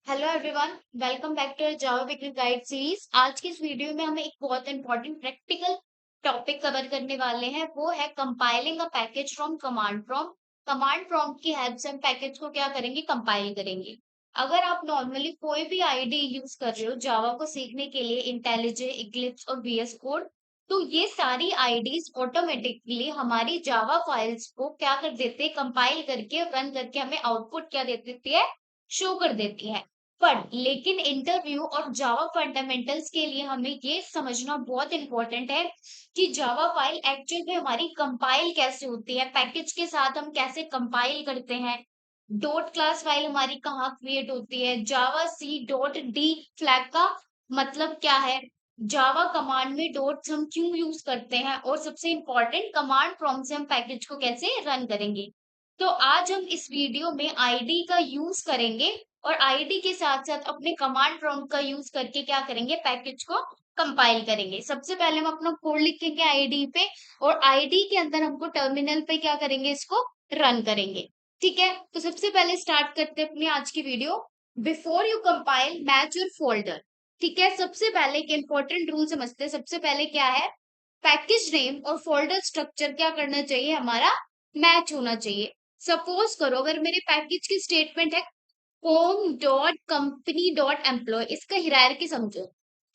Hello everyone, welcome back to Java beginner guide series. आज की इस वीडियो में हम एक बहुत इंपॉर्टेंट प्रैक्टिकल टॉपिक कवर करने वाले हैं। वो है compiling a package from command prompt. Command prompt की हेल्प से हम पैकेज को क्या करेंगे, कंपाइल करेंगे। अगर आप नॉर्मली कोई भी आईडी यूज कर रहे हो जावा को सीखने के लिए, इंटेलिजे, इक्लिप्स और वीएस कोड, तो ये सारी आईडीज ऑटोमेटिकली हमारी जावा फाइल्स को क्या कर देते हैं, कंपाइल करके रन करके हमें आउटपुट क्या दे देती है, शो कर देती है। पर लेकिन इंटरव्यू और जावा फंडामेंटल्स के लिए हमें ये समझना बहुत इंपॉर्टेंट है कि जावा फाइल एक्चुअल में हमारी कंपाइल कैसे होती है, पैकेज के साथ हम कैसे कंपाइल करते हैं। डॉट क्लास फाइल हमारी कहाँ क्रिएट होती है, जावा सी डॉट डी फ्लैग का मतलब क्या है, जावा कमांड में डॉट्स हम क्यों यूज करते हैं, और सबसे इंपॉर्टेंट कमांड प्रॉम्प्ट से हम पैकेज को कैसे रन करेंगे। तो आज हम इस वीडियो में आईडी का यूज करेंगे और आईडी के साथ साथ अपने कमांड प्रॉम्प्ट का यूज करके क्या करेंगे, पैकेज को कंपाइल करेंगे। सबसे पहले हम अपना कोड लिखेंगे आईडी पे, और आईडी के अंदर हमको टर्मिनल पे क्या करेंगे, इसको रन करेंगे। ठीक है, तो सबसे पहले स्टार्ट करते हैं अपनी आज की video. Before you compile match your folder. ठीक है, सबसे पहले एक इंपॉर्टेंट रूल समझते हैं। सबसे पहले क्या है, पैकेज नेम और फोल्डर स्ट्रक्चर क्या करना चाहिए, हमारा मैच होना चाहिए। सपोज करो अगर मेरे पैकेज की स्टेटमेंट है com dot company dot employ, इसका हिरार्की समझो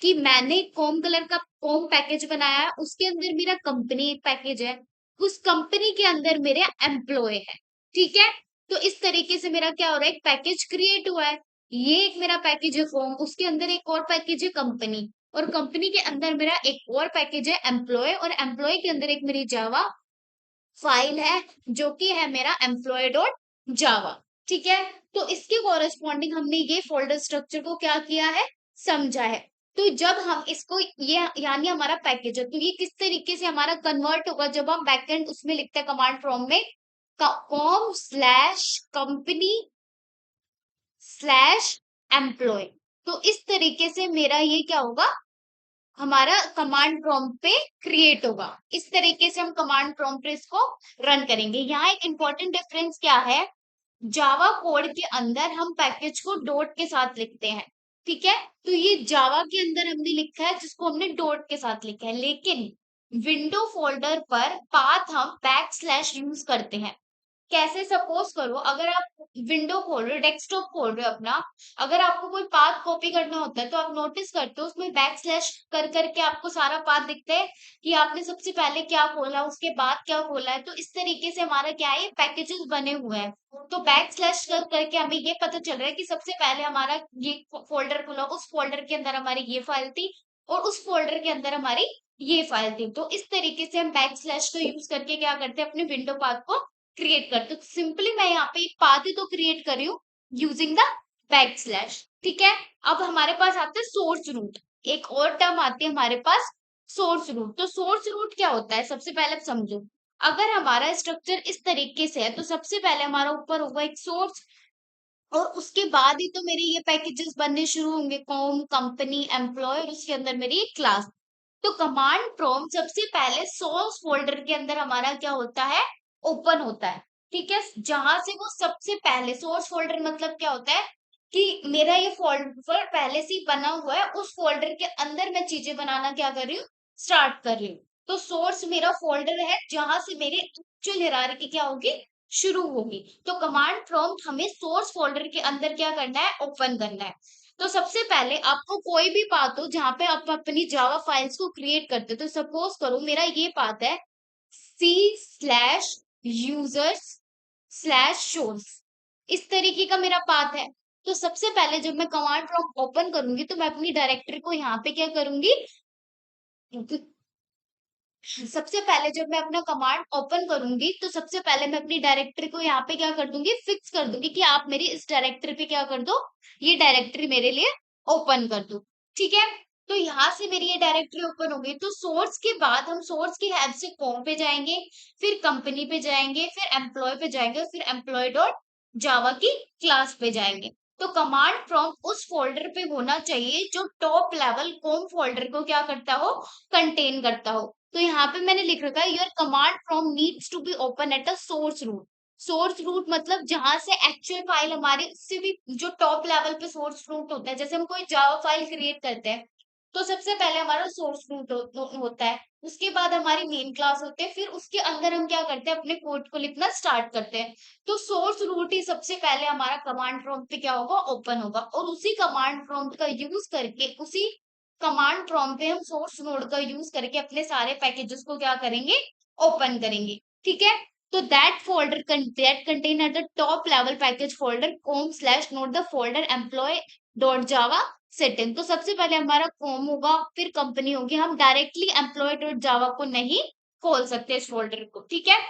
कि मैंने कॉम कलर का कॉम पैकेज बनाया है, उसके अंदर मेरा कंपनी पैकेज है, उस कंपनी के अंदर मेरे एम्प्लॉय है। ठीक है, तो इस तरीके से मेरा क्या हो रहा है, एक पैकेज क्रिएट हुआ है। ये एक मेरा पैकेज है कॉम, उसके अंदर एक और पैकेज है कंपनी, और कंपनी के अंदर मेरा एक और पैकेज है एम्प्लॉय, और एम्प्लॉय के अंदर एक मेरी जावा फाइल है जो कि है मेरा एम्प्लॉय डॉट जावा। ठीक है, तो इसके कॉरेस्पॉन्डिंग हमने ये फोल्डर स्ट्रक्चर को क्या किया है, समझा है। तो जब हम इसको ये यानी हमारा पैकेज है, तो ये किस तरीके से हमारा कन्वर्ट होगा, जब हम बैकएंड उसमें लिखते हैं कमांड प्रॉम्प्ट में com slash company slash employ, तो इस तरीके से मेरा ये क्या होगा, हमारा कमांड प्रॉम्प्ट पे क्रिएट होगा। इस तरीके से हम कमांड प्रॉम्प्ट पे इसको रन करेंगे। यहाँ एक इंपॉर्टेंट डिफरेंस क्या है, जावा कोड के अंदर हम पैकेज को डॉट के साथ लिखते हैं। ठीक है, तो ये जावा के अंदर हमने लिखा है जिसको हमने डॉट के साथ लिखा है, लेकिन विंडो फोल्डर पर पाथ हम बैक स्लैश यूज करते हैं। कैसे, सपोज करो अगर आप विंडो खोल रहे हो, डेस्कटॉप खोल रहे हो अपना, अगर आपको कोई पाथ कॉपी करना होता है तो आप नोटिस करते हो उसमें बैक स्लैश कर करके आपको सारा पाथ दिखता है कि आपने सबसे पहले क्या खोला, उसके बाद क्या खोला है। तो इस तरीके से हमारा क्या है, पैकेजेस बने हुए हैं। तो बैक स्लैश कर करके हमें ये पता चल रहा है कि सबसे पहले हमारा ये फोल्डर खुला, उस फोल्डर के अंदर हमारी ये फाइल थी, और उस फोल्डर के अंदर हमारी ये फाइल थी। तो इस तरीके से हम बैक स्लैश को यूज करके क्या करते हैं, अपने विंडो पाथ को क्रिएट करते हो। सिंपली मैं यहाँ पे एक पाथ ही तो क्रिएट कर रही हूँ यूजिंग द बैक स्लैश। ठीक है, अब हमारे पास आता है सोर्स रूट। एक और टर्म आती है हमारे पास, सोर्स रूट। तो सोर्स रूट क्या होता है, सबसे पहले आप समझो। अगर हमारा स्ट्रक्चर इस तरीके से है तो सबसे पहले हमारा ऊपर होगा एक सोर्स, और उसके बाद ही तो मेरे ये पैकेजेस बनने शुरू होंगे, कॉम कंपनी एम्प्लॉय, और उसके अंदर मेरी एक क्लास। तो कमांड प्रॉम्प्ट सबसे पहले सोर्स फोल्डर के अंदर हमारा क्या होता है, ओपन होता है। ठीक है, जहां से वो सबसे पहले सोर्स फोल्डर मतलब क्या होता है कि मेरा ये फोल्डर पहले से ही बना हुआ है, उस फोल्डर के अंदर मैं चीजें बनाना क्या कर रही हूँ, स्टार्ट कर रही हूँ। तो सोर्स मेरा फोल्डर है जहां से मेरे एक्चुअल हिरार्की क्या होगी, शुरू होगी। तो कमांड प्रॉम्प्ट हमें सोर्स फोल्डर के अंदर क्या करना है, ओपन करना है। तो सबसे पहले आपको कोई भी पाथ हो जहां पे आप अपनी जावा फाइल्स को क्रिएट करते हो, तो सपोज करो मेरा ये पाथ है C slash users slash shows, इस तरीके का मेरा पाथ है। तो सबसे पहले जब मैं कमांड प्रॉम्प्ट ओपन करूंगी तो मैं अपनी डायरेक्टरी को यहाँ पे क्या करूंगी, सबसे पहले जब मैं अपना कमांड ओपन करूंगी तो सबसे पहले मैं अपनी डायरेक्टरी को यहाँ पे क्या कर दूंगी, फिक्स कर दूंगी कि आप मेरी इस डायरेक्टरी पे क्या कर दो, ये डायरेक्टरी मेरे लिए ओपन कर दो। ठीक है, तो यहाँ से मेरी ये डायरेक्टरी ओपन हो गई। तो सोर्स के बाद हम सोर्स की हेल्प से कॉम पे जाएंगे, फिर कंपनी पे जाएंगे, फिर एम्प्लॉय पे जाएंगे, फिर एम्प्लॉय डॉट जावा की क्लास पे जाएंगे। तो कमांड प्रॉम्प्ट उस फोल्डर पे होना चाहिए जो टॉप लेवल कॉम फोल्डर को क्या करता हो, कंटेन करता हो। तो यहाँ पे मैंने लिख रखा है your command prompt needs to be open at a source root. Source root मतलब जहां से एक्चुअल फाइल हमारी, उससे भी जो टॉप लेवल पे सोर्स रूट होता है, जैसे हम कोई जावा फाइल क्रिएट करते हैं तो सबसे पहले हमारा सोर्स रूट होता है, उसके बाद हमारी मेन क्लास होती है, फिर उसके अंदर हम क्या करते हैं, अपने कोड को लिखना स्टार्ट करते हैं। तो सोर्स रूट ही सबसे पहले हमारा कमांड प्रॉम्प्ट पे क्या होगा, ओपन होगा, और उसी कमांड प्रॉम्प्ट का यूज करके, उसी कमांड प्रॉम्प्ट पे हम सोर्स नोड का यूज करके अपने सारे पैकेजेस को क्या करेंगे, ओपन करेंगे। ठीक है, तो that folder that contain at the top level package folder com/node the folder employee.java setting। तो सबसे पहले हमारा कॉम होगा, फिर कंपनी होगी, हम डायरेक्टली employee.java को नहीं खोल सकते इस फोल्डर को। ठीक है,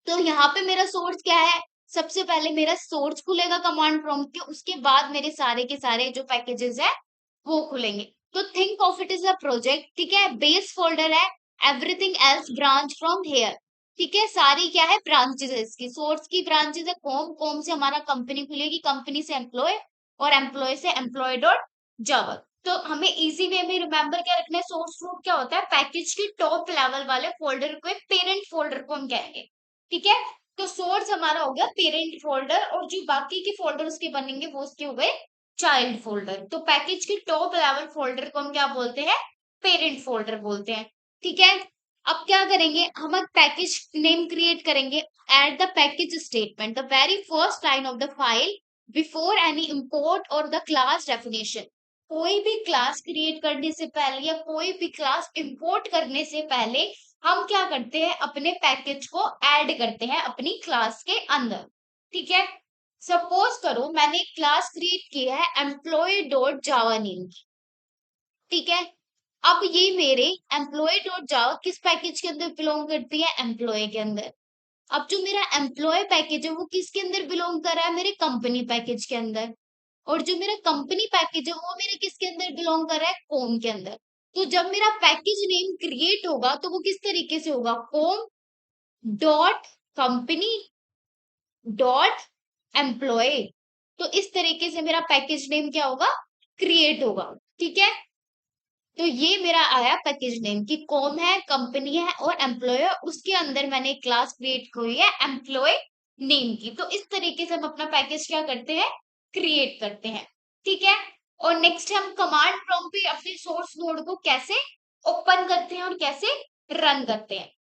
तो यहाँ पे मेरा सोर्स क्या है, सबसे पहले मेरा सोर्स खुलेगा कमांड प्रॉम्प्ट के, उसके बाद मेरे सारे के सारे जो पैकेजेस है वो खुलेंगे। तो think of it is a project. ठीक है, बेस फोल्डर है, everything else branch from here. ठीक है, सारी क्या है, ब्रांचेस है इसकी। सोर्स की ब्रांचेस है कॉम, कॉम से हमारा कंपनी खुलेगी, कंपनी से एम्प्लॉय, और एम्प्लॉय से एम्प्लॉय डॉट जावा। तो हमें इजी वे में रिमेम्बर क्या रखना है, सोर्स रूट क्या होता है, पैकेज के टॉप लेवल वाले फोल्डर को एक पेरेंट फोल्डर को हम कहेंगे। ठीक है, तो सोर्स हमारा हो गया पेरेंट फोल्डर, और जो बाकी के फोल्डर उसके बनेंगे वो उसके हो गए चाइल्ड फोल्डर। तो पैकेज के टॉप लेवल फोल्डर को हम क्या बोलते हैं, पेरेंट फोल्डर बोलते हैं। ठीक है, अब क्या करेंगे, हम एक पैकेज नेम क्रिएट करेंगे। At the package statement the very first line of the file before any import और द क्लास डेफिनेशन। कोई भी क्लास क्रिएट करने से पहले या कोई भी क्लास इंपोर्ट करने से पहले हम क्या करते हैं, अपने पैकेज को ऐड करते हैं अपनी क्लास के अंदर। ठीक है, सपोज करो मैंने एक क्लास क्रिएट किया है एम्प्लॉय डॉट जावा नेम की। ठीक है, अब ये मेरे एम्प्लॉय डॉट जावा किस पैकेज के अंदर बिलोंग करती है, एम्प्लॉय के अंदर। अब जो मेरा एम्प्लॉय पैकेज है वो किसके अंदर बिलोंग कर रहा है, मेरे कंपनी पैकेज के अंदर। और जो मेरा कंपनी पैकेज है वो मेरे किसके अंदर बिलोंग कर रहा है, कॉम के अंदर। तो जब मेरा पैकेज नेम क्रिएट होगा तो वो किस तरीके से होगा, com dot company dot employ. तो इस तरीके से मेरा पैकेज नेम क्या होगा, क्रिएट होगा। ठीक है, तो ये मेरा आया पैकेज नेम की, कॉम है, कंपनी है और एम्प्लॉय है, उसके अंदर मैंने एक क्लास क्रिएट की है एम्प्लॉय नेम की। तो इस तरीके से हम अपना पैकेज क्या करते हैं, क्रिएट करते हैं। ठीक है, और नेक्स्ट हम कमांड प्रॉम्प्ट पे अपने सोर्स नोड को कैसे ओपन करते हैं और कैसे रन करते हैं।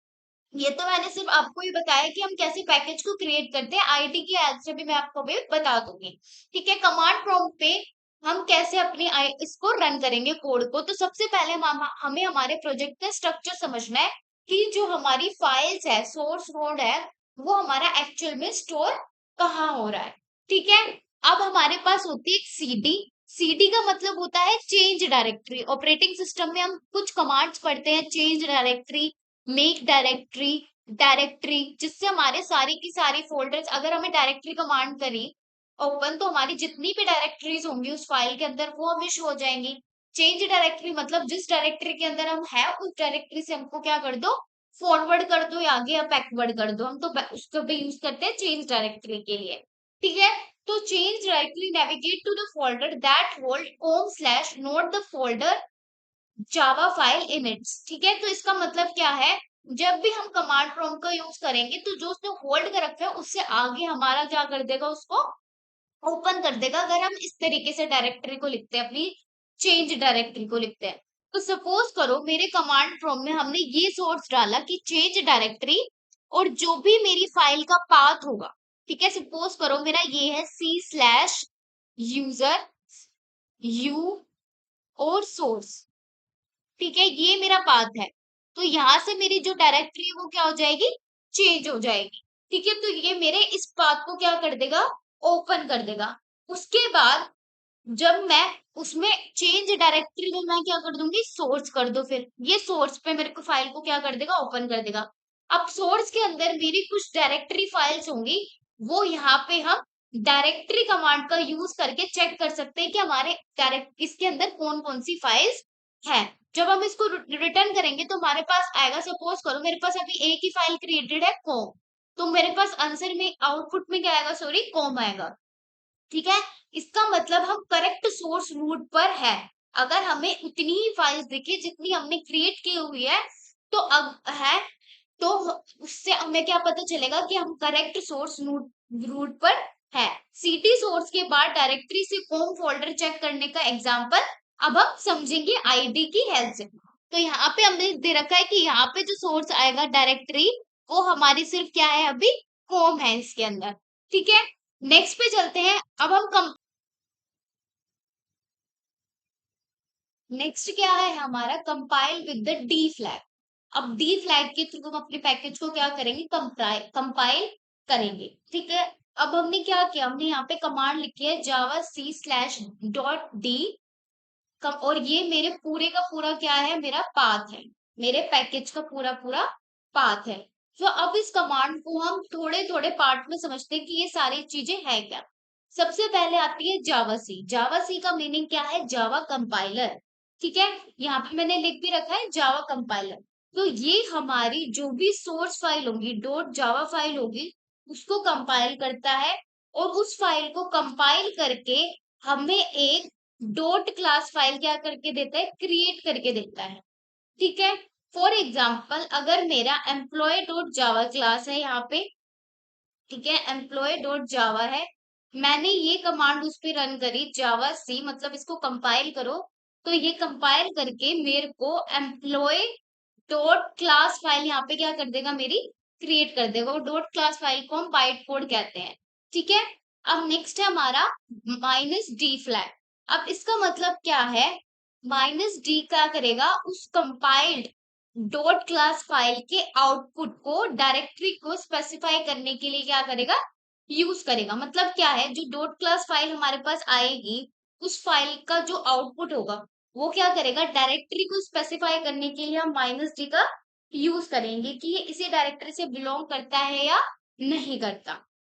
ये तो मैंने सिर्फ आपको ही बताया कि हम कैसे पैकेज को क्रिएट करते हैं, आईटी की हेल्प से भी मैं आपको भी बता दूंगी। ठीक है, कमांड प्रॉम्प्ट पे हम कैसे अपनी इसको रन करेंगे कोड को। तो सबसे पहले हमें हमारे प्रोजेक्ट का स्ट्रक्चर समझना है कि जो हमारी फाइल्स है, सोर्स नोड है, वो हमारा एक्चुअल में स्टोर कहाँ हो रहा है। ठीक है, अब हमारे पास होती है एक सीडी। सीडी का मतलब होता है चेंज डायरेक्टरी। ऑपरेटिंग सिस्टम में हम कुछ कमांड्स पढ़ते हैं, change directory, make directory, directory, जिससे हमारे सारी की सारी फोल्डर्स, अगर हमें डायरेक्टरी कमांड करी ओपन तो हमारी जितनी भी डायरेक्टरीज होंगी उस फाइल के अंदर वो हमें शो हो जाएंगी। चेंज डायरेक्टरी मतलब जिस डायरेक्टरी के अंदर हम है उस डायरेक्टरी से हमको क्या कर दो, फॉरवर्ड कर दो या आगे या बैकवर्ड कर दो। हम तो उसका भी यूज करते हैं चेंज डायरेक्टरी के लिए। ठीक है, तो change directory navigate to the folder that hold com/node the folder Java file in its. ठीक है, तो इसका मतलब क्या है, जब भी हम कमांड प्रॉम्प्ट का यूज करेंगे तो जो उसने होल्ड कर रखा है उससे आगे हमारा क्या कर देगा, उसको ओपन कर देगा। अगर हम इस तरीके से डायरेक्टरी को लिखते हैं, अपनी चेंज डायरेक्टरी को लिखते हैं, तो सपोज करो मेरे कमांड प्रॉम्प्ट में हमने ये सोर्स डाला कि चेंज डायरेक्टरी, और जो भी मेरी फाइल का पाथ होगा, ठीक है, सपोज करो मेरा ये है c/user u और सोर्स। ठीक है, ये मेरा पाथ है, तो यहां से मेरी जो डायरेक्टरी है वो क्या हो जाएगी, चेंज हो जाएगी। ठीक है, तो ये मेरे इस पाथ को क्या कर देगा, ओपन कर देगा। उसके बाद जब मैं उसमें चेंज डायरेक्टरी में मैं क्या कर दूंगी, सोर्स कर दो, फिर ये सोर्स पे मेरे को फाइल को क्या कर देगा, ओपन कर देगा। अब सोर्स के अंदर मेरी कुछ डायरेक्टरी फाइल्स होंगी, वो यहाँ पे हम डायरेक्टरी कमांड का यूज करके चेक कर सकते हैं कि हमारे डायरेक्ट इसके अंदर कौन कौन सी फाइल्स है। जब हम इसको रिटर्न करेंगे तो हमारे पास आएगा, सपोज करो मेरे पास अभी एक ही फाइल क्रिएटेड है कॉम, तो मेरे पास आंसर में आउटपुट में क्या आएगा, सॉरी कॉम आएगा। ठीक है, इसका मतलब हम करेक्ट सोर्स रूट पर है। अगर हमें उतनी ही फाइल्स दिखे जितनी हमने क्रिएट की हुई है तो अब है, तो उससे हमें क्या पता चलेगा कि हम करेक्ट सोर्स रूट पर है। सीटी सोर्स के बाद डायरेक्टरी से होम फोल्डर चेक करने का एग्जांपल अब हम समझेंगे आईडी की हेल्प से। तो यहाँ पे हमने दे रखा है कि यहाँ पे जो सोर्स आएगा डायरेक्टरी, वो हमारी सिर्फ क्या है, अभी होम है इसके अंदर। ठीक है, नेक्स्ट पे चलते हैं। अब हम नेक्स्ट क्या है हमारा, compile with the D flag. अब डी फ्लैग के थ्रू हम अपने पैकेज को क्या करेंगे, कंपाइल करेंगे। ठीक है, अब हमने क्या किया, हमने यहाँ पे कमांड लिखी है जावा सी स्लैश डॉट डी, और ये मेरे पूरे का पूरा क्या है, मेरा पाथ है, मेरे पैकेज का पूरा पूरा पाथ है। तो अब इस कमांड को हम थोड़े थोड़े पार्ट में समझते हैं कि ये सारी चीजें है क्या। सबसे पहले आती है जावा सी। जावा सी का मीनिंग क्या है, जावा कंपाइलर। ठीक है, यहाँ पे मैंने लिख भी रखा है जावा कंपाइलर। तो ये हमारी जो भी सोर्स फाइल होगी, डॉट जावा फाइल होगी, उसको कंपाइल करता है, और उस फाइल को कंपाइल करके हमें एक डॉट क्लास फाइल क्या करके देता है, क्रिएट करके देता है। ठीक है, फॉर एग्जाम्पल अगर मेरा एम्प्लॉय डॉट जावा क्लास है यहाँ पे, ठीक है, एम्प्लॉय डॉट जावा है, मैंने ये कमांड उस पर रन करी जावा सी, मतलब इसको कंपाइल करो, तो ये कंपाइल करके मेरे को एम्प्लॉय डॉट क्लास फाइल यहाँ पे क्या कर देगा, मेरी क्रिएट कर देगा। डॉट क्लास फाइल को हम बाइट कोड कहते हैं। ठीक है, अब नेक्स्ट है हमारा माइनस डी फ्लैग। अब इसका मतलब क्या है, माइनस डी क्या करेगा, उस कंपाइल्ड डॉट क्लास फाइल के आउटपुट को डायरेक्टरी को स्पेसिफाई करने के लिए क्या करेगा, यूज करेगा। मतलब क्या है, जो डॉट क्लास फाइल हमारे पास आएगी, उस फाइल का जो आउटपुट होगा, वो क्या करेगा, डायरेक्टरी को स्पेसिफाई करने के लिए हम माइनस डी का यूज करेंगे कि ये इसी डायरेक्टरी से बिलोंग करता है या नहीं करता।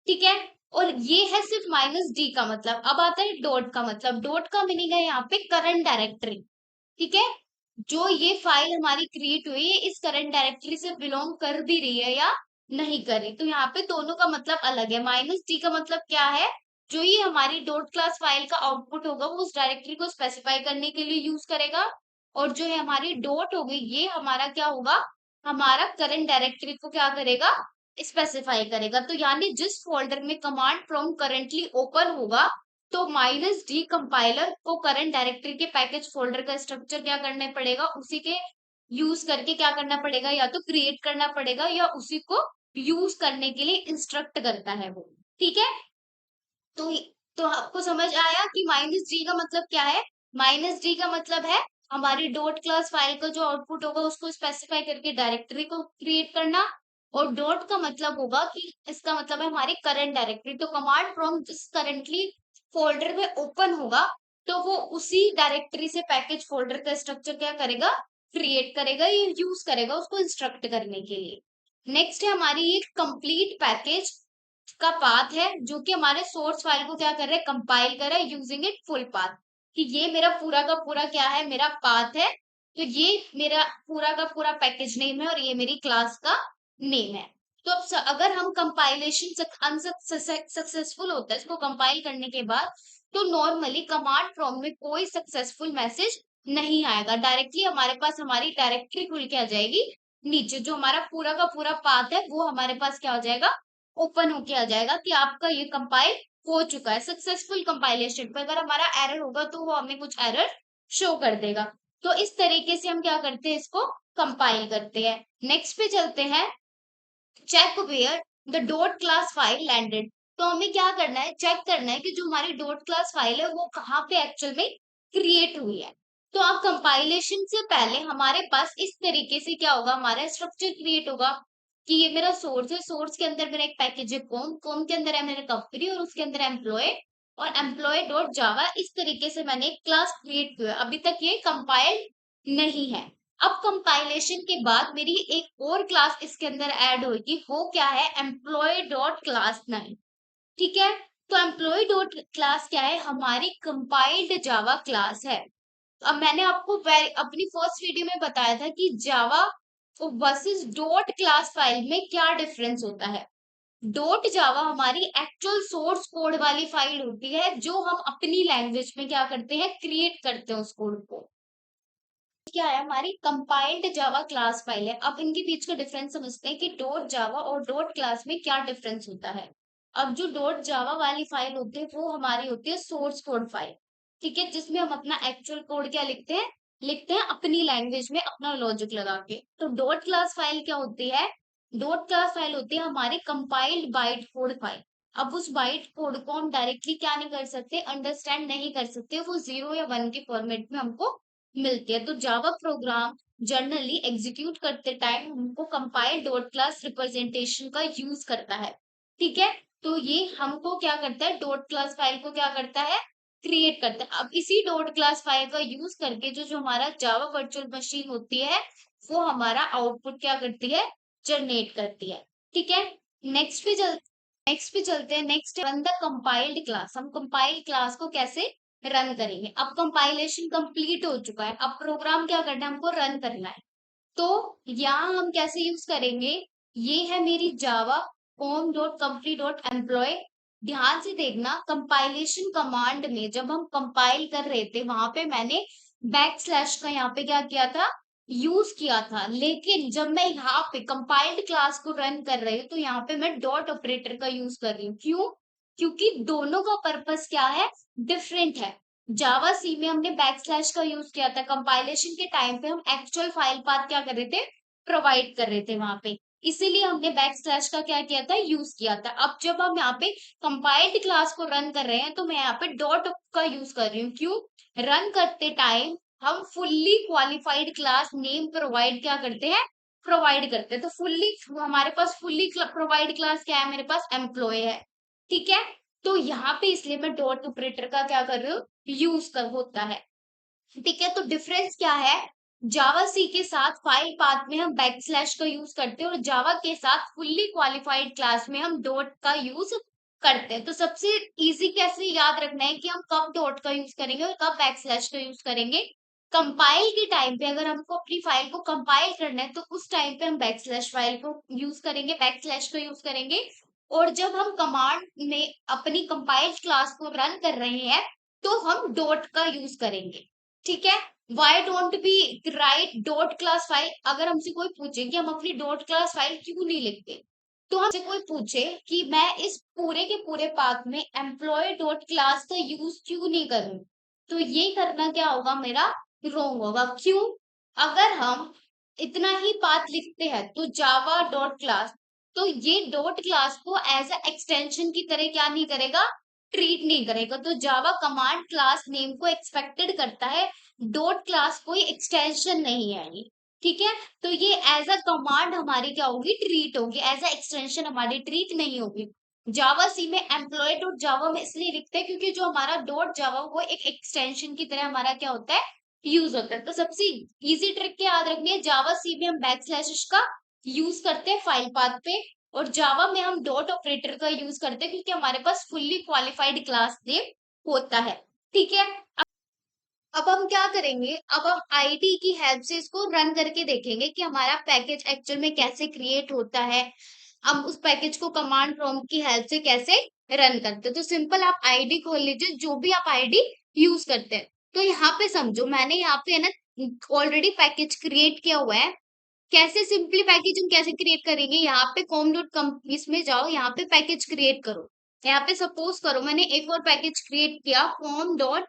ठीक है, और ये है सिर्फ माइनस डी का मतलब। अब आता है डॉट का मतलब। डॉट का मीनिंग है यहाँ पे करंट डायरेक्टरी। ठीक है, जो ये फाइल हमारी क्रिएट हुई है, इस करंट डायरेक्टरी से बिलोंग कर भी रही है या नहीं कर रही। तो यहाँ पे दोनों का मतलब अलग है। माइनस डी का मतलब क्या है, जो ये हमारी डॉट क्लास फाइल का आउटपुट होगा, वो उस डायरेक्टरी को स्पेसिफाई करने के लिए यूज करेगा। और जो है हमारी डॉट हो गई, ये हमारा क्या होगा, हमारा करंट डायरेक्टरी को क्या करेगा, स्पेसिफाई करेगा। तो यानी जिस फोल्डर में कमांड प्रॉम्प्ट करंटली ओपन होगा, तो माइनस डी कंपाइलर को करंट डायरेक्टरी के पैकेज फोल्डर का स्ट्रक्चर क्या करना पड़ेगा, उसी के यूज करके क्या करना पड़ेगा, या तो क्रिएट करना पड़ेगा या उसी को यूज करने के लिए इंस्ट्रक्ट करता है वो। ठीक है, तो तो आपको समझ आया कि माइनस डी का मतलब क्या है। माइनस डी का मतलब है हमारी डॉट क्लास फाइल का जो आउटपुट होगा, उसको स्पेसिफाई करके डायरेक्टरी को क्रिएट करना। और डॉट का मतलब होगा कि इसका मतलब है हमारी करंट डायरेक्टरी। तो कमांड प्रॉम्प्ट जिस करंटली फोल्डर में ओपन होगा, तो वो उसी डायरेक्टरी से पैकेज फोल्डर का स्ट्रक्चर क्या करेगा, क्रिएट करेगा, ये यूज करेगा उसको इंस्ट्रक्ट करने के लिए। नेक्स्ट है हमारी ये कंप्लीट पैकेज का पाथ है, जो कि हमारे सोर्स फाइल को क्या कर रहा है, कंपाइल कर रहा है यूजिंग इट फुल पाथ। कि ये मेरा पूरा का पूरा क्या है, मेरा पाथ है। तो ये मेरा पूरा का पूरा पैकेज नेम है, और ये मेरी क्लास का नेम है। तो अब अगर हम कंपाइलेशन सक्सेसफुल होता है इसको कंपाइल करने के बाद, तो नॉर्मली कमांड प्रॉम्प्ट में कोई सक्सेसफुल मैसेज नहीं आएगा। डायरेक्टली हमारे पास हमारी डायरेक्टरी खुल के आ जाएगी, नीचे जो हमारा पूरा का पूरा पाथ है वो हमारे पास क्या हो जाएगा, ओपन होके आ जाएगा कि आपका ये कंपाइल हो चुका है। सक्सेसफुल कंपाइलेशन पे अगर हमारा एरर होगा, तो वो हमें कुछ एरर शो कर देगा। तो इस तरीके से हम क्या करते हैं, इसको कंपाइल करते हैं। नेक्स्ट पे चलते हैं, check where the dot class file landed. तो हमें क्या करना है, चेक करना है कि जो हमारी डॉट क्लास फाइल है वो कहाँ पे एक्चुअल में क्रिएट हुई है। तो अब कंपाइलेशन से पहले हमारे पास इस तरीके से क्या होगा, हमारा स्ट्रक्चर क्रिएट होगा कि ये मेरा सोर्स है, सोर्स के अंदर मेरा एक पैकेज है कॉम, कॉम के अंदर है मेरा कंपनी, और उसके अंदर एम्प्लॉय, और एम्प्लॉय डॉट जावा। इस तरीके से मैंने एक क्लास क्रिएट किया। अभी तक ये कंपाइल नहीं है। अब कंपाइलेशन के बाद मेरी एक और क्लास इसके अंदर ऐड होगी, वो क्या है, एम्प्लॉय डॉट क्लास 9। ठीक है, तो एम्प्लॉय डॉट क्लास क्या है, हमारी कंपाइल्ड जावा क्लास है। अब मैंने आपको अपनी फर्स्ट वीडियो में बताया था कि जावा वर्सेस डॉट क्लास फाइल में क्या डिफरेंस होता है। डॉट जावा हमारी एक्चुअल सोर्स कोड वाली फाइल होती है, जो हम अपनी लैंग्वेज में क्या करते हैं, क्रिएट करते हैं उस कोड को। क्या है, हमारी कंपाइल्ड जावा क्लास फाइल है। अब इनके बीच का डिफरेंस समझते हैं कि डॉट जावा और डॉट क्लास में क्या डिफरेंस होता है। अब जो डॉट जावा वाली फाइल होती है वो हमारी होती है सोर्स कोड फाइल, ठीक है, जिसमें हम अपना एक्चुअल कोड क्या लिखते हैं अपनी लैंग्वेज में अपना लॉजिक लगा के। तो डॉट क्लास फाइल क्या होती है, डॉट क्लास फाइल होती है हमारी कंपाइल्ड बाइट कोड फाइल। अब उस बाइट कोड को हम डायरेक्टली क्या नहीं कर सकते, अंडरस्टैंड नहीं कर सकते, वो 0 या 1 के फॉर्मेट में हमको मिलती है। तो जावा प्रोग्राम जनरली एग्जीक्यूट करते टाइम हमको कंपाइल डॉट क्लास रिप्रेजेंटेशन का यूज करता है, ठीक है। तो ये हमको क्या करता है, डॉट क्लास फाइल को क्या करता है, क्रिएट करता है। अब इसी डॉट क्लास फाइल का यूज करके जो जो हमारा जावा वर्चुअल मशीन होती है वो हमारा आउटपुट क्या करती है, जनरेट करती है, ठीक है। नेक्स्ट पे चलते हैं। Next run the compiled class. हम कंपाइल्ड क्लास को कैसे रन करेंगे। अब कंपाइलेशन कंप्लीट हो चुका है, अब प्रोग्राम क्या करना है, हमको रन करना है। तो यहाँ हम कैसे यूज करेंगे, ये है मेरी Java home dot company dot employ. ध्यान से देखना, कंपाइलेशन कमांड में जब हम कंपाइल कर रहे थे वहां पे मैंने बैक स्लैश का यहाँ पे क्या किया था, यूज किया था। लेकिन जब मैं यहाँ पे कंपाइल्ड क्लास को रन कर रही हूँ तो यहाँ पे मैं डॉट ऑपरेटर का यूज कर रही हूँ। क्यों, क्योंकि दोनों का पर्पस क्या है, डिफरेंट है। जावा सी में हमने बैक स्लैश का यूज किया था, कंपाइलेशन के टाइम पे हम एक्चुअल फाइल पाथ क्या कर रहे थे, प्रोवाइड कर रहे थे वहां पे, इसीलिए हमने बैक स्लैश का क्या किया था, यूज किया था। अब जब हम यहाँ पे कंपाइल्ड क्लास को रन कर रहे हैं तो मैं यहाँ पे डॉट का यूज कर रही हूँ। क्यों, रन करते टाइम हम fully qualified class name provide क्या करते हैं, प्रोवाइड करते हैं। तो फुल्ली हमारे पास फुल्ली प्रोवाइड क्लास क्या है, मेरे पास एम्प्लॉय है, ठीक है। तो यहाँ पे इसलिए मैं डॉट ऑपरेटर का क्या कर रही हूँ, यूज कर होता है, ठीक है। तो डिफरेंस क्या है, जावा सी के साथ फाइल पाथ में हम बैक स्लैश का यूज करते हैं और जावा के साथ फुल्ली क्वालिफाइड क्लास में हम डॉट का यूज करते हैं। तो सबसे इजी कैसे याद रखना है कि हम कब डॉट का यूज करेंगे और कब बैक स्लैश का यूज करेंगे। कंपाइल के टाइम पे अगर हमको अपनी फाइल को कंपाइल करना है तो उस टाइम पे हम बैक स्लैश फाइल को यूज करेंगे, बैक स्लैश का यूज करेंगे। और जब हम कमांड में अपनी कंपाइल्ड क्लास को रन कर रहे हैं तो हम डॉट का यूज करेंगे, ठीक है। Why don't be right dot class file. अगर हमसे कोई पूछे कि हम अपनी डॉट क्लास फाइल क्यों नहीं लिखते, तो हमसे कोई पूछे कि मैं इस पूरे के पूरे पाथ में एम्प्लॉय डॉट क्लास का यूज क्यों नहीं करूं, तो ये करना क्या होगा, मेरा रॉन्ग होगा। क्यों, अगर हम इतना ही पाथ लिखते हैं तो जावा डॉट क्लास, तो ये डॉट क्लास को एज अ एक्सटेंशन की तरह क्या नहीं करेगा, ट्रीट नहीं करेगा। तो जावा कमांड क्लास नेम को एक्सपेक्टेड करता है, डॉट क्लास कोई एक्सटेंशन नहीं है ये, ठीक है। तो ये एज अ कमांड हमारी क्या होगी, ट्रीट होगी, एज अ एक्सटेंशन हमारी ट्रीट नहीं होगी। जावा सी में एम्प्लॉय डॉट जावा में इसलिए लिखते हैं क्योंकि जो हमारा डॉट जावा वो एक एक्सटेंशन की तरह हमारा क्या होता है, यूज होता है। तो सबसे इजी ट्रिक क्या याद रखनी है, जावा सी में हम बैक स्लैश का यूज करते हैं फाइल पाथ पे और जावा में हम डॉट ऑपरेटर का यूज करते हैं क्योंकि हमारे पास फुल्ली क्वालिफाइड क्लास नेम होता है, ठीक है। अब हम क्या करेंगे, अब हम आईडी की हेल्प से इसको रन करके देखेंगे कि हमारा पैकेज एक्चुअल में कैसे क्रिएट होता है, हम उस पैकेज को कमांड प्रॉम्प्ट की हेल्प से कैसे रन करते हैं। तो सिंपल आप आईडी खोल लीजिए, जो भी आप आईडी यूज करते हैं। तो यहाँ पे समझो मैंने यहाँ पे है ना ऑलरेडी पैकेज क्रिएट किया हुआ है। कैसे सिंपली पैकेज हम कैसे क्रिएट करेंगे, यहाँ पे कॉम डॉट कंपनीज में जाओ, यहाँ पे पैकेज क्रिएट करो। यहाँ पे सपोज करो मैंने एक और पैकेज क्रिएट किया कॉम डॉट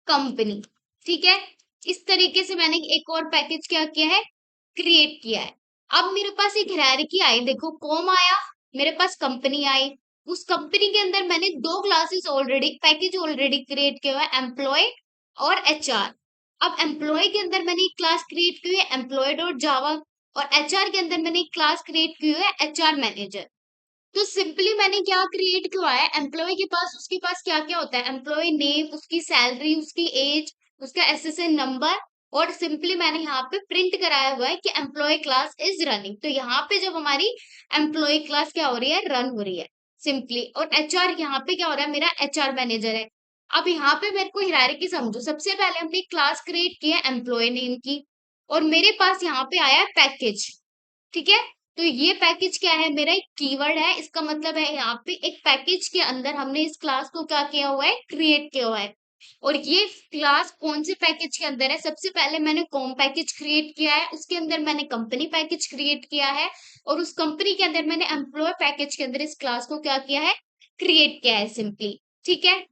कंपनी, ठीक है। इस तरीके से मैंने एक और पैकेज क्या किया है, क्रिएट किया है। अब मेरे पास एक हायरार्की आई, देखो कॉम आया, मेरे पास कंपनी आई। उस कंपनी के अंदर मैंने दो classes already package already create किया हुआ है, एम्प्लॉय और एचआर। अब एम्प्लॉय के अंदर मैंने एक क्लास क्रिएट की हुई है एम्प्लॉय डॉट जावा और एचआर के अंदर मैंने एक क्लास क्रिएट की हुई है एचआर मैनेजर। तो सिंपली मैंने क्या क्रिएट किया है, एम्प्लॉय के पास उसके पास क्या क्या होता है, एम्प्लॉय नेम, उसकी सैलरी, उसकी एज, उसका एसएसएन नंबर, और सिंपली मैंने यहाँ पे प्रिंट कराया हुआ है कि एम्प्लॉय क्लास इज रनिंग। तो यहाँ पे जब हमारी एम्प्लॉय क्लास क्या हो रही है, रन हो रही है सिंपली। और एचआर यहाँ पे क्या हो रहा है, मेरा एचआर मैनेजर है। अब यहाँ पे मेरे को हायरार्की समझो, सबसे पहले हमने क्लास क्रिएट की है एम्प्लॉय नेम की और मेरे पास यहाँ पे आया है पैकेज, ठीक है। तो ये पैकेज क्या है, मेरा एक कीवर्ड है, इसका मतलब है यहाँ पे एक पैकेज के अंदर हमने इस क्लास को क्या किया हुआ है, क्रिएट किया हुआ है। और ये क्लास कौन से पैकेज के अंदर है? सबसे पहले मैंने कॉम पैकेज क्रिएट किया है, उसके अंदर मैंने कंपनी पैकेज क्रिएट किया है, और उस कंपनी के अंदर मैंने एम्प्लॉय पैकेज के अंदर इस क्लास को क्या किया है, क्रिएट किया है सिंपली। ठीक है,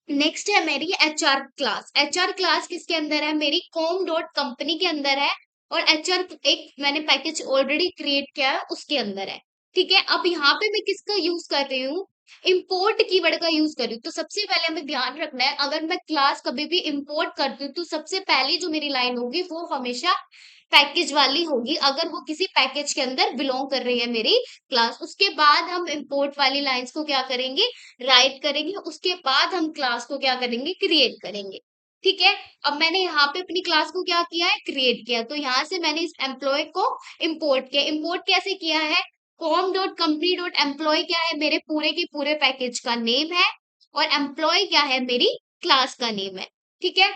नेक्स्ट है मेरी एचआर क्लास। एचआर क्लास किसके अंदर है? मेरी कॉम डॉट कंपनी के अंदर है, और एचआर एक मैंने पैकेज ऑलरेडी क्रिएट किया है उसके अंदर है। ठीक है, अब यहाँ पे मैं किसका यूज कर रही हूँ? इंपोर्ट कीवर्ड का यूज कर रही हूँ। तो सबसे पहले हमें ध्यान रखना है, अगर मैं क्लास कभी भी इंपोर्ट करती हूँ तो सबसे पहली जो मेरी लाइन होगी वो हमेशा पैकेज वाली होगी, अगर वो किसी पैकेज के अंदर बिलोंग कर रही है मेरी क्लास। उसके बाद हम इंपोर्ट वाली लाइंस को क्या करेंगे, राइट करेंगे, उसके बाद हम क्लास को क्या करेंगे, क्रिएट करेंगे। ठीक है, अब मैंने यहाँ पे अपनी क्लास को क्या किया है, क्रिएट किया। तो यहाँ से मैंने इस एम्प्लॉय को इंपोर्ट किया। इंपोर्ट कैसे किया है? Com dot company dot employ क्या है, मेरे पूरे के पूरे पैकेज का नेम है, और एम्प्लॉय क्या है, मेरी क्लास का नेम है। ठीक है,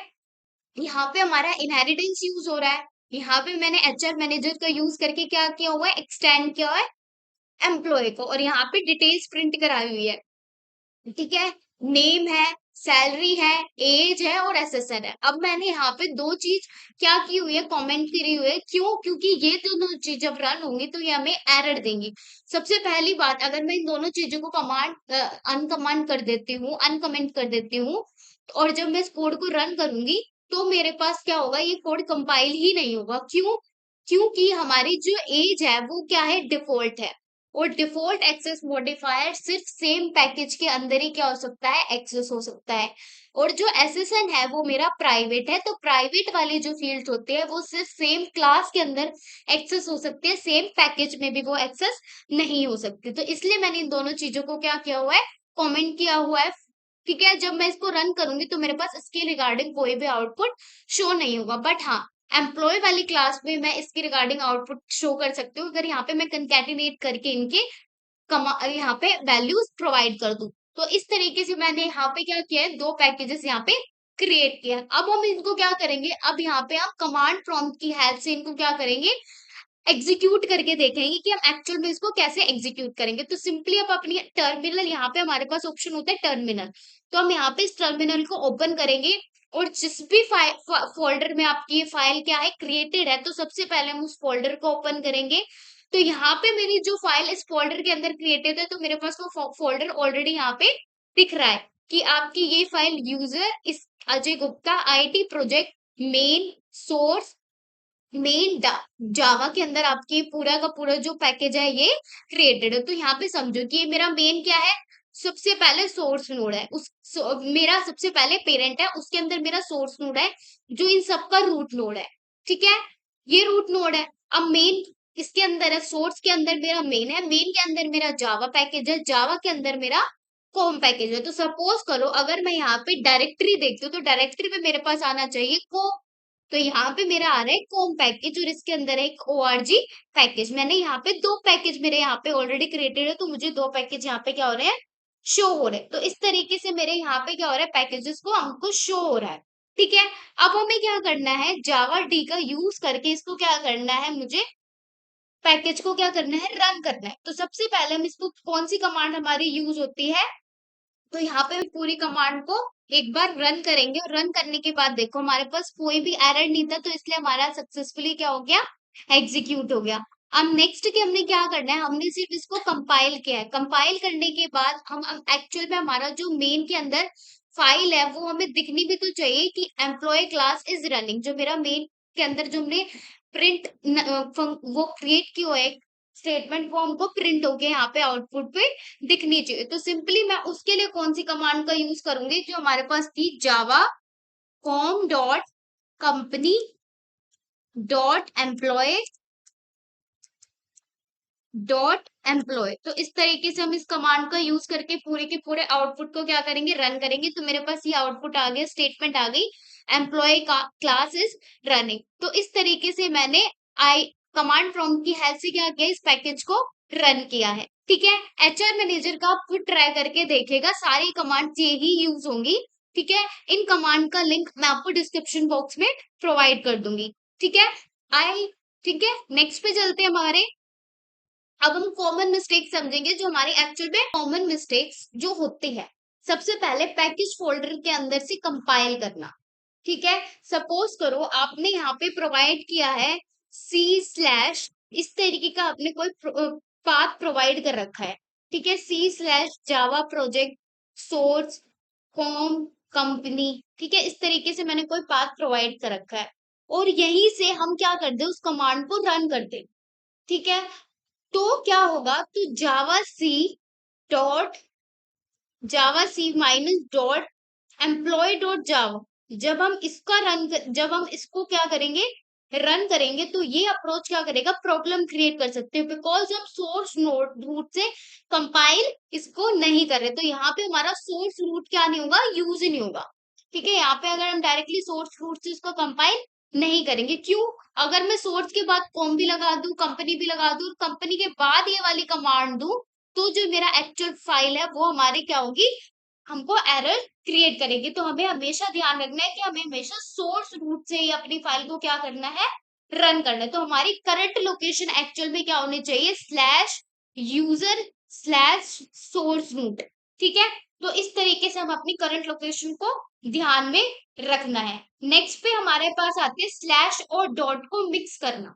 यहाँ पे हमारा इनहेरिटेंस यूज हो रहा है। यहाँ पे मैंने एचआर मैनेजर का यूज करके क्या किया हुआ है, एक्सटेंड किया हुआ है एम्प्लॉय को, और यहाँ पे डिटेल्स प्रिंट कराई हुई है। ठीक है, नेम है, सैलरी है, एज है, और एसएसएन है। अब मैंने यहाँ पे दो चीज क्या की हुई है, कमेंट करी हुई है। क्यों? क्योंकि ये दोनों चीज जब रन होंगी तो ये हमें एरर देंगी। सबसे पहली बात, अगर मैं इन दोनों चीजों को कमांड अनकमांड कर देती हूँ, अनकमेंट कर देती हूँ, और जब मैं इस कोड को रन करूंगी तो मेरे पास क्या होगा, ये कोड कंपाइल ही नहीं होगा। क्यों? क्योंकि हमारी जो एज है वो क्या है, डिफॉल्ट है, और डिफॉल्ट एक्सेस मॉडिफायर सिर्फ सेम पैकेज के अंदर ही क्या हो सकता है, एक्सेस हो सकता है। और जो एसएसएन है वो मेरा प्राइवेट है, तो प्राइवेट वाले जो फील्ड होते हैं वो सिर्फ सेम क्लास के अंदर एक्सेस हो सकते हैं, सेम पैकेज में भी वो एक्सेस नहीं हो सकते। तो इसलिए मैंने इन दोनों चीजों को क्या किया हुआ है, कमेंट किया हुआ है। ठीक है, जब मैं इसको रन करूंगी तो मेरे पास इसके रिगार्डिंग कोई भी आउटपुट शो नहीं होगा, बट हाँ, एम्प्लॉय वाली क्लास में मैं इसकी रिगार्डिंग आउटपुट शो कर सकती हूँ, अगर यहाँ पे मैं कंकैटिनेट करके इनके यहाँ पे वैल्यूज प्रोवाइड कर दूं। तो इस तरीके से मैंने यहाँ पे क्या किया है, दो पैकेजेस यहाँ पे क्रिएट किया है। अब हम इनको क्या करेंगे, अब यहाँ पे हम कमांड प्रॉम्प्ट की हेल्प से इनको क्या करेंगे, एग्जीक्यूट करके देखेंगे कि हम एक्चुअल में इसको कैसे एग्जीक्यूट करेंगे। तो सिंपली अब अपनी टर्मिनल, यहाँ पे हमारे पास ऑप्शन होता है टर्मिनल, तो हम यहाँ पे इस टर्मिनल को ओपन करेंगे, और जिस भी फोल्डर में आपकी ये फाइल क्या है, क्रिएटेड है, तो सबसे पहले हम उस फोल्डर को ओपन करेंगे। तो यहाँ पे मेरी जो फाइल इस फोल्डर के अंदर क्रिएटेड है, तो मेरे पास वो फोल्डर ऑलरेडी यहाँ पे दिख रहा है कि आपकी ये फाइल यूजर इस Ajay Gupta IT project main source main Java के अंदर आपकी पूरा का पूरा जो पैकेज है ये क्रिएटेड है। तो यहाँ पे समझो कि ये मेरा मेन क्या है, सबसे पहले सोर्स नोड है, मेरा सबसे पहले पेरेंट है, उसके अंदर मेरा सोर्स नोड है जो इन सबका रूट नोड है। ठीक है, ये रूट नोड है। अब मेन इसके अंदर है, सोर्स के अंदर मेरा मेन है, मेन के अंदर मेरा जावा पैकेज है, जावा के अंदर मेरा कॉम पैकेज है। तो सपोज करो अगर मैं यहाँ पे डायरेक्टरी देखती हूँ तो डायरेक्टरी पे मेरे पास आना चाहिए को, तो यहाँ पे मेरा आ रहा है कॉम पैकेज, और इसके अंदर है एक ओआरजी पैकेज। मैंने यहाँ पे दो पैकेज मेरे यहाँ पे ऑलरेडी क्रिएटेड है, तो मुझे दो पैकेज यहाँ पे क्या हो रहे हैं, शो हो रहे हैं। तो इस तरीके से मेरे यहाँ पे क्या हो रहा है, पैकेजेस को हमको शो हो रहा है। ठीक है, अब हमें क्या करना है, जावा डी का यूज करके इसको क्या करना है, मुझे पैकेज को क्या करना है, रन करना है। तो सबसे पहले हम इसको, कौन सी कमांड हमारी यूज होती है, तो यहाँ पे पूरी कमांड को एक बार रन करेंगे, और रन करने के बाद देखो हमारे पास कोई भी एरर नहीं था, तो इसलिए हमारा सक्सेसफुली क्या हो गया, एग्जीक्यूट हो गया। अब नेक्स्ट के हमने क्या करना है, हमने सिर्फ इसको कंपाइल किया है। कंपाइल करने के बाद हम एक्चुअल में हमारा जो मेन के अंदर फाइल है वो हमें दिखनी भी तो चाहिए कि एम्प्लॉय क्लास इज रनिंग, जो मेरा मेन के अंदर जो हमने प्रिंट वो क्रिएट की हुआ है स्टेटमेंट, वो हमको प्रिंट होके यहाँ पे आउटपुट पे दिखनी चाहिए। तो सिंपली मैं उसके लिए कौन सी कमांड का यूज करूंगी, जो हमारे पास थी, Java com dot company dot employ dot employ. तो इस तरीके से हम इस कमांड का यूज करके पूरे के पूरे आउटपुट को क्या करेंगे, रन करेंगे। तो मेरे पास ये आउटपुट आ गया, स्टेटमेंट आ गई, एम्प्लॉय का क्लास इज रनिंग। तो इस तरीके से मैंने आई कमांड प्रॉम्प्ट की हेल्प से क्या किया, इस पैकेज को रन किया है। ठीक है, एचआर मैनेजर का आप खुद ट्राई करके देखेगा, सारी कमांड ये ही यूज होंगी। ठीक है, इन कमांड का लिंक मैं आपको डिस्क्रिप्शन बॉक्स में प्रोवाइड कर दूंगी। ठीक है, आई ठीक है, नेक्स्ट पे चलते हैं हमारे। अब हम कॉमन मिस्टेक समझेंगे, जो हमारी एक्चुअल में कॉमन मिस्टेक्स जो होती है। सबसे पहले पैकेज फोल्डर के अंदर से कंपाइल करना। ठीक है, सपोज करो आपने यहाँ पे प्रोवाइड किया है सी स्लैश, इस तरीके का आपने कोई पाथ प्रोवाइड कर रखा है। ठीक है, C slash Java project source home company. ठीक है, इस तरीके से मैंने कोई पाथ प्रोवाइड कर रखा है और यहीं से हम क्या करते हैं, उस कमांड को रन करते। ठीक है, तो क्या होगा, तो Java C dot Java C minus dot employ dot Java, जब हम इसको क्या करेंगे, रन करेंगे, तो ये अप्रोच क्या करेगा, प्रॉब्लम क्रिएट कर सकते हैं, बिकॉज हम सोर्स नोड रूट से कंपाइल इसको नहीं कर रहे, तो यहाँ पे हमारा सोर्स रूट क्या नहीं होगा, यूज ही नहीं होगा। ठीक है, यहाँ पे अगर हम डायरेक्टली सोर्स रूट से इसको कंपाइल नहीं करेंगे, क्यों, अगर मैं सोर्स के बाद कॉम भी लगा दूं, कंपनी भी लगा दूं, कंपनी के बाद ये वाली कमांड दूं, तो जो मेरा एक्चुअल फाइल है वो हमारे क्या होगी, हमको एरर क्रिएट करेगी। तो हमें हमेशा ध्यान रखना है कि हमें हमेशा सोर्स रूट से ही अपनी फाइल को क्या करना है, रन करना है। तो हमारी करंट लोकेशन एक्चुअल में क्या होनी चाहिए, slash user slash source root. ठीक है, तो इस तरीके से हम अपनी करंट लोकेशन को ध्यान में रखना है। नेक्स्ट पे हमारे पास आती है स्लैश और डॉट को मिक्स करना।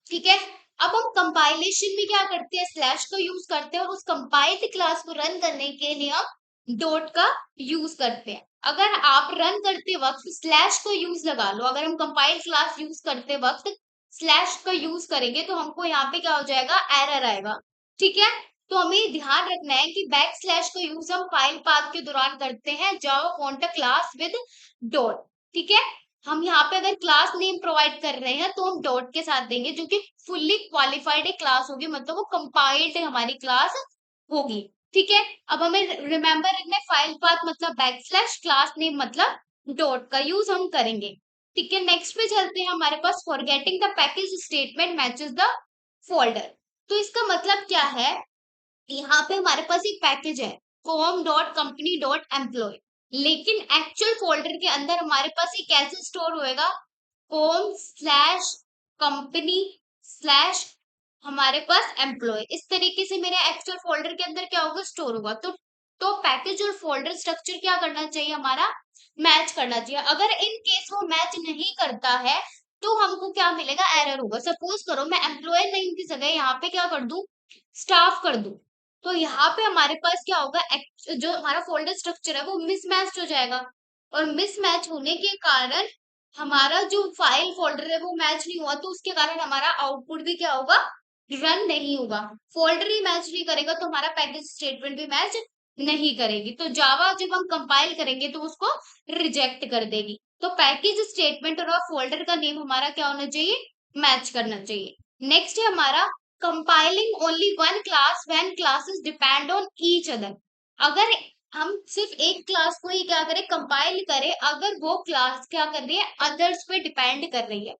ठीक है, अब हम कंपाइलेशन में क्या करते हैं, स्लैश का यूज करते हैं और उस कंपाइल्ड क्लास को रन करने के लिए हम डॉट का यूज करते हैं। अगर आप रन करते वक्त स्लैश का यूज लगा लो, अगर हम कंपाइल्ड क्लास यूज करते वक्त स्लैश का यूज करेंगे तो हमको यहाँ पे क्या हो जाएगा, एरर आएगा। ठीक है, तो हमें ध्यान रखना है कि बैक स्लैश का यूज हम फाइल पाथ के दौरान करते हैं, Java want a class with dot. ठीक है, हम यहाँ पे अगर क्लास नेम प्रोवाइड कर रहे हैं तो हम डॉट के साथ देंगे, जो कि फुल्ली क्वालिफाइड एक क्लास होगी, मतलब वो कंपाइल्ड हमारी क्लास होगी। ठीक है, अब हमें रिमेंबर रखना है फाइल पाथ मतलब बैक स्लैश, क्लास नेम मतलब डॉट का यूज हम करेंगे। ठीक है, नेक्स्ट पे चलते हैं, हमारे पास forgetting the package statement matches the folder. तो इसका मतलब क्या है, यहाँ पे हमारे पास एक पैकेज है com dot company dot employ, लेकिन एक्चुअल फोल्डर के अंदर हमारे पास ये कैसे स्टोर होएगा, com स्लैश कंपनी स्लैश हमारे पास एम्प्लॉय, इस तरीके से मेरे एक्चुअल फोल्डर के अंदर क्या होगा, स्टोर होगा। तो पैकेज और फोल्डर स्ट्रक्चर क्या करना चाहिए, हमारा मैच करना चाहिए। अगर इन केस वो मैच नहीं करता है तो हमको क्या मिलेगा, एरर होगा। सपोज करो मैं एम्प्लॉय नेम की जगह यहाँ पे क्या कर दूं, स्टाफ कर दूं, तो यहाँ पे हमारे पास क्या होगा, जो हमारा फोल्डर स्ट्रक्चर है वो मिसमैच हो जाएगा, और मिसमैच होने के कारण हमारा जो फाइल फोल्डर है वो मैच नहीं हुआ, तो उसके कारण हमारा आउटपुट भी क्या होगा, रन नहीं होगा। फोल्डर ही मैच नहीं करेगा तो हमारा पैकेज स्टेटमेंट भी मैच नहीं करेगी, तो जावा जब हम कंपाइल करेंगे तो उसको रिजेक्ट कर देगी। तो पैकेज स्टेटमेंट और फोल्डर का नेम हमारा क्या होना चाहिए, मैच करना चाहिए। नेक्स्ट है हमारा compiling only one class when classes depend on each other. अगर हम सिर्फ एक क्लास को ही क्या करें, कंपाइल करें, अगर वो क्लास क्या कर रही है, अदर्स पे डिपेंड कर रही है।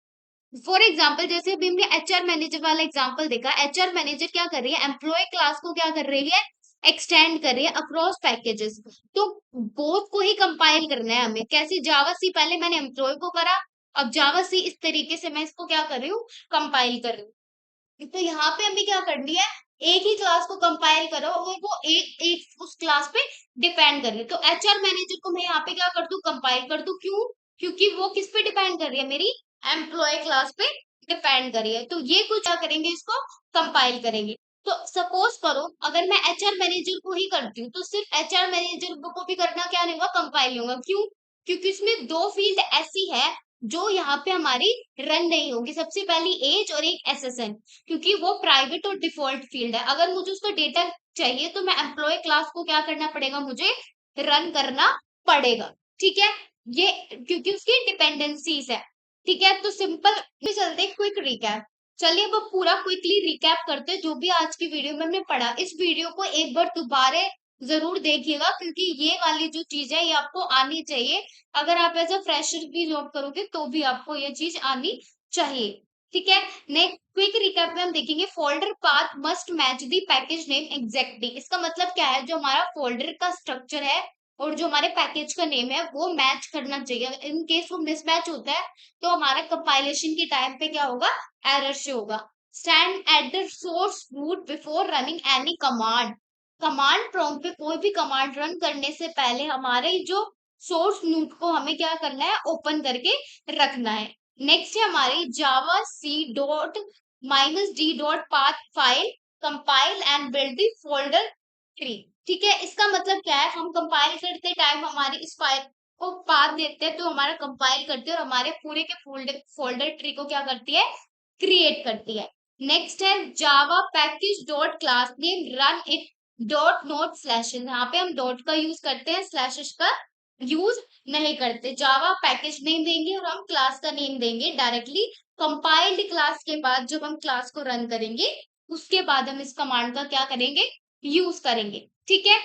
फॉर एग्जाम्पल जैसे अभी हमने एचआर मैनेजर वाला एग्जाम्पल देखा, एचआर मैनेजर क्या कर रही है, एम्प्लॉय क्लास को क्या कर रही है, एक्सटेंड कर रही है अक्रॉस पैकेजेस। तो बोथ को ही कंपाइल करना है हमें, कैसे, जावा सी पहले मैंने एम्प्लॉय को करा, अब जावा सी इस तरीके से मैं इसको क्या कर रही हूँ, कंपाइल कर रही हूँ। तो यहाँ पे हमें क्या करनी है, एक ही क्लास को कंपाइल करो और वो एक एक उस क्लास पे डिपेंड कर रही है। तो एचआर मैनेजर को मैं यहाँ पे क्या कर दूं, कंपाइल कर दूं, क्यों, क्योंकि वो किस पे डिपेंड कर रही है, मेरी एम्प्लॉय क्लास पे डिपेंड कर रही है। तो ये कुछ क्या करेंगे, इसको कंपाइल करेंगे। तो सपोज करो अगर मैं एचआर मैनेजर को ही करती हूँ तो सिर्फ एचआर मैनेजर को भी करना क्या नहीं होगा, कंपाइल नहीं होगा, क्यों, क्योंकि इसमें दो फील्ड ऐसी है जो यहाँ पे हमारी रन नहीं होगी। सबसे पहली एज और एक एसएसएन, क्योंकि वो प्राइवेट और डिफॉल्ट फील्ड है। अगर मुझे उसका डेटा चाहिए तो मैं एम्प्लॉय क्लास को क्या करना पड़ेगा, मुझे रन करना पड़ेगा। ठीक है, ये क्योंकि उसकी डिपेंडेंसीज है। ठीक है, तो सिंपल चलते क्विक रिकैप। चलिए अब पूरा क्विकली रिकैप करते हैं जो भी आज की वीडियो में हमने पढ़ा। इस वीडियो को एक बार दोबारा जरूर देखिएगा, क्योंकि ये वाली जो चीज है ये आपको आनी चाहिए। अगर आप एज अ फ्रेशर भी जॉब करोगे तो भी आपको ये चीज आनी चाहिए। ठीक है, नेक्स्ट क्विक रिकैप में हम देखेंगे फोल्डर पाथ मस्ट मैच दी पैकेज नेम एग्जैक्टली। इसका मतलब क्या है, जो हमारा फोल्डर का स्ट्रक्चर है और जो हमारे पैकेज का नेम है वो मैच करना चाहिए। इन केस वो मिसमैच होता है तो हमारा कंपाइलेशन के टाइम पे क्या होगा, एरर शो होगा। Stand at the source root before running any command. Command prompt पे कोई भी कमांड रन करने से पहले हमारे जो सोर्स नोड को हमें क्या करना है, ओपन करके रखना है। नेक्स्ट है हमारी Java C dot -d dot path file compile and build the folder tree. ठीक है, इसका मतलब क्या है, हम कंपाइल करते टाइम हमारी इस फाइल को पाथ देते हैं तो हमारा कंपाइल करते हैं और हमारे पूरे के फोल्डर ट्री को क्या करती है, क्रिएट करती है। नेक्स्ट है जावा package dot class name run it dot note slashes. यहाँ पे हम डॉट का यूज करते हैं, स्लैशेस का यूज नहीं करते। जावा पैकेज नेम देंगे और हम क्लास का नेम देंगे डायरेक्टली। कंपाइल्ड क्लास के बाद जब हम क्लास को रन करेंगे उसके बाद हम इस कमांड का क्या करेंगे, यूज करेंगे। ठीक है,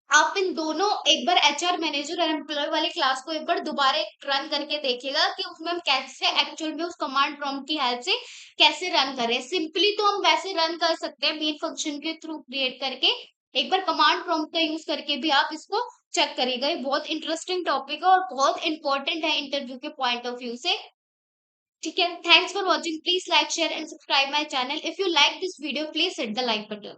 आप इन दोनों एक बार एचआर मैनेजर और एम्प्लॉय वाली क्लास को एक बार दोबारा रन करके देखिएगा कि उसमें हम कैसे एक्चुअल में उस कमांड प्रॉम्प्ट की हेल्प से कैसे रन करें। सिंपली तो हम वैसे रन कर सकते हैं मेन फंक्शन के थ्रू क्रिएट करके, एक बार कमांड प्रॉम्प्ट का यूज करके भी आप इसको चेक करिएगा। ये बहुत इंटरेस्टिंग टॉपिक है और बहुत इंपॉर्टेंट है इंटरव्यू के पॉइंट ऑफ व्यू से। ठीक है, thanks for watching, please like share and subscribe my channel. If you like this video please hit the like button.